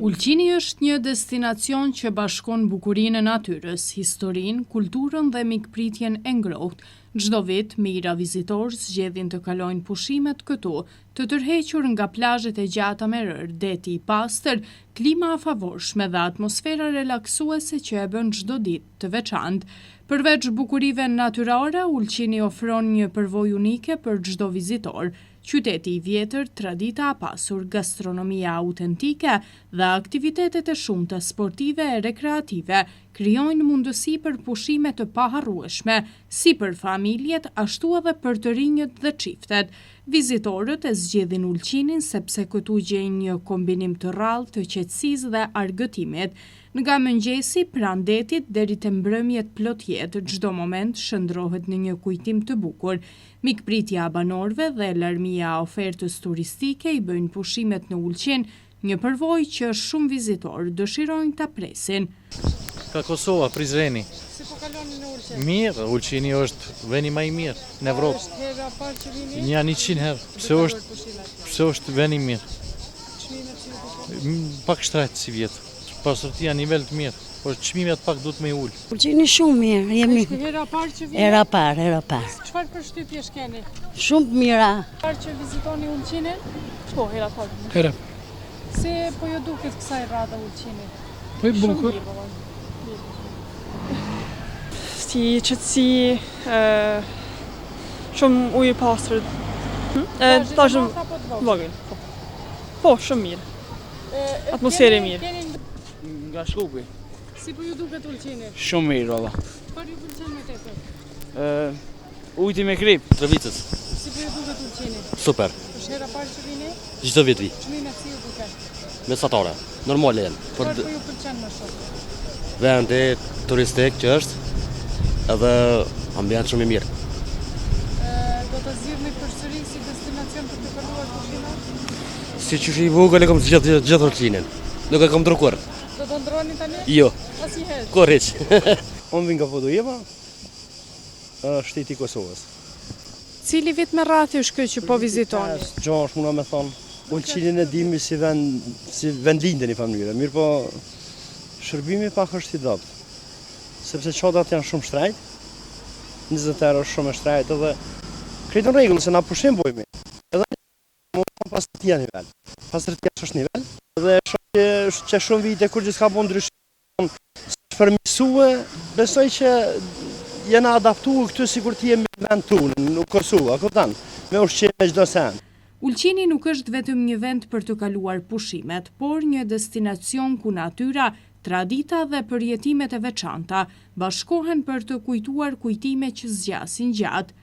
Ulqini është një destinacion që bashkon bukurinë e natyrës, historinë, kulturën dhe mikpritjen e ngrohtë. Çdo vit, mijëra vizitorë zgjedhin të kalojnë pushimet këtu, të tërhequr nga plazhet e gjata me rër, deti i pastër, klima e favorshme dhe atmosfera relaksuese që e bën çdo ditë të veçantë. Përveç bukurive natyrore, Ulqini ofron një përvojë unike për çdo vizitor. Qyteti i vjetër, tradita e pasur, gastronomia autentike dhe aktivitetet e shumta sportive e rekreative krijojnë mundësi për pushime të paharrueshme, si për familjet, ashtu edhe për të rinjët dhe çiftet. Vizitorët e zgjedhin Ulqinin sepse këtu gjejnë një kombinim të rrallë të qetësisë dhe argëtimit. Nga mëngjesi pranë detit deri te mbrëmjet plot jetë, çdo moment shndrohet në një kujtim të bukur. Mikpritja e banorëve dhe larmia e ofertës turistike i bëjnë pushimet në Ulqin një përvojë që shumë vizitorë dëshirojnë ta presin. Ka Kosova, Prizreni. Si po kaloni në Ulqin? Mirë, Ulqini është vendi më i mirë në Evropë. Është hera parë që vini? Një 100 herë. Pse është vendi i mirë. Çmimet si ju Pak shtrejt si vjetë. Pasërtia nivel të mirë, por çmimet pak duhet me ul. Ulqini shumë mirë, jemi. Është hera parë që vini? Era parë. Çfarë përshtypjesh keni? Shumë mira. Parë që vizitoni Ulqinin? Po, hera parë. Hera. Si po ju duket kësaj radhe Ulqini? Po i bukur. Si qëtësi, shumë ujë i pastër. Ta shumë vogël. Po, shumë mirë. Atmosferë e mirë. Nga Shkupi. Si po ju duket Ulqini? Shumë mirë, valla. Çfarë ju pëlqen më tepër? Ujti me krip. Trevicës. Si po ju duket Ulqini? Super. Është hera parë që vini? Çdo vit vi. Çmimet si ju duken? Mesatare. Normale janë. Por Çfarë po ju pëlqen më shumë? vendi turistik që është, edhe ambient shumë i mirë. Do të zgjidhni përsëri si destinacion për të kaluar pushimet? Si që i vogël e kam gjithë Ulqinin. Nuk e kam ndruar. Do të ndroni tani? Jo. Asnjëherë. Korriç. Unë vin nga Podujeva, shteti i Kosovës. Cili vit me radhë është ky që po vizitoni? 6 muna me thonë, Ulqinin e dimi si vend lindjen i familje, mirë po shërbimi pak është i dobët. Sepse çodat janë shumë shtrejt, 20 euro është shumë e shtrejt edhe krejtë në rregull se na pushim bojmë. Edhe pastërtia nivel. Pastërtia është nivel dhe shoh që shumë vite kur gjithë ka bën ndryshim përmirësue, besoj që jena adaptuar këtu sikur të jemi në vend tonë, në Kosovë, kupton? Me ushqim me çdo sen. Ulqini nuk është vetëm një vend për të kaluar pushimet, por një destinacion ku natyra, tradita dhe përjetimet e veçanta bashkohen për të kujtuar kujtime që zgjasin gjatë.